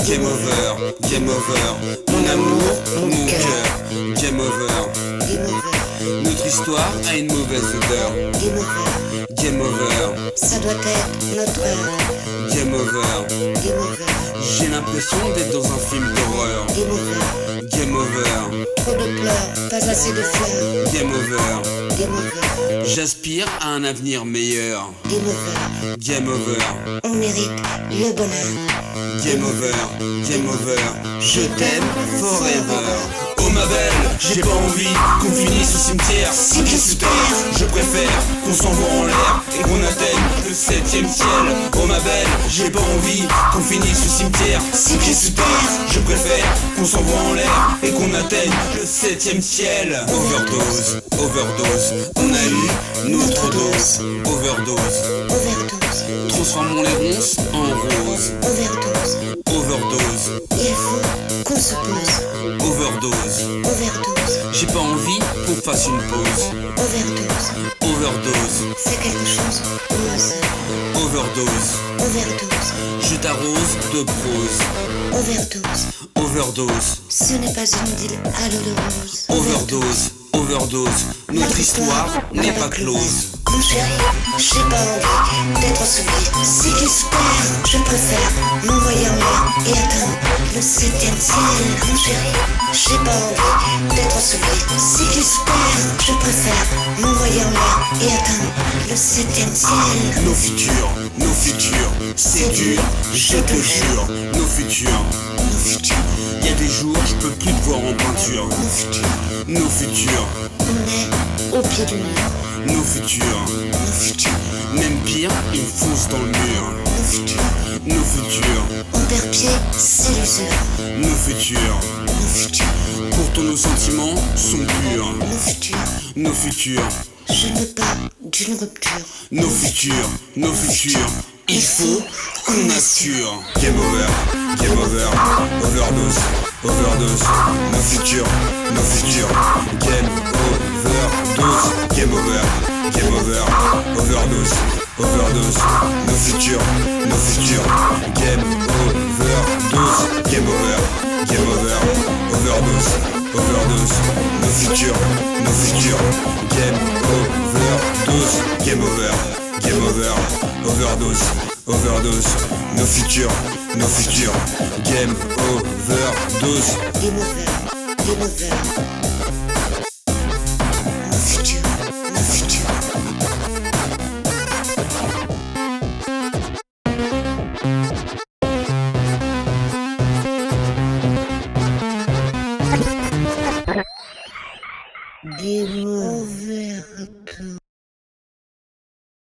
Game over, game over. Mon amour, mon cœur. Game over. Game over, Notre histoire a une mauvaise odeur. game over, Game over, ça doit être notre heure. game over. Game over, J'ai l'impression d'être dans un film d'horreur. game over, Game over, trop de pleurs, pas assez de fleurs. game over. Game over, J'aspire à un avenir meilleur. game over, Game over, on mérite le bonheur. game over, game over. Je t'aime forever. Oh ma belle, j'ai pas envie qu'on finisse au cimetière, 6 pieds sous terre. Je préfère qu'on s'envoie en l'air et qu'on atteigne le 7e ciel. Oh ma belle, j'ai pas envie qu'on finisse au cimetière, 6 pieds sous terre. Je préfère qu'on s'envoie en l'air et qu'on atteigne le 7e ciel. Overdose, overdose, on a eu notre dose. Overdose, Overdose, transformons les ronces en roses. overdose, Overdose, il faut qu'on se pose. overdose. Overdose, J'ai pas envie qu'on fasse une pause. overdose, Overdose, c'est quelque chose, ose. overdose. Overdose, Je t'arrose de prose. overdose, Overdose, ce n'est pas une île à l'eau de rose. overdose, overdose. Notre histoire n'est pas close. Mon chéri, j'ai pas envie d'être soumis. Si qui se perd, je préfère m'envoyer en l'air et atteindre le 7e ciel. Mon chéri, j'ai pas envie d'être soumis. Si qui se perd, je préfère m'envoyer en l'air et atteindre le 7e ciel. Nos futurs, c'est dur, je te jure. Nos futurs, Nos futurs, y a des jours, je peux plus te voir en peinture. nos futurs, Nos futurs, on est au pied du mur. nos futurs, Nos futurs, même pire, ils foncent dans le mur. nos futurs, Nos futurs, on perd pied, c'est l'usure. nos futurs, Nos futurs, pourtant nos sentiments sont purs. nos futurs, Nos futurs, je ne veux pas d'une rupture. nos futurs, il faut qu'on assure. Game over, overdose, overdose. Nos futurs, game overdose. Game over, overdose, overdose. Nos futurs, game overdose. Game over, overdose, overdose. Nos futurs, game overdose. Game over, overdose, overdose. Nos futurs, game overdose. Game over, game over. Nos futurs, nos futurs. Game over.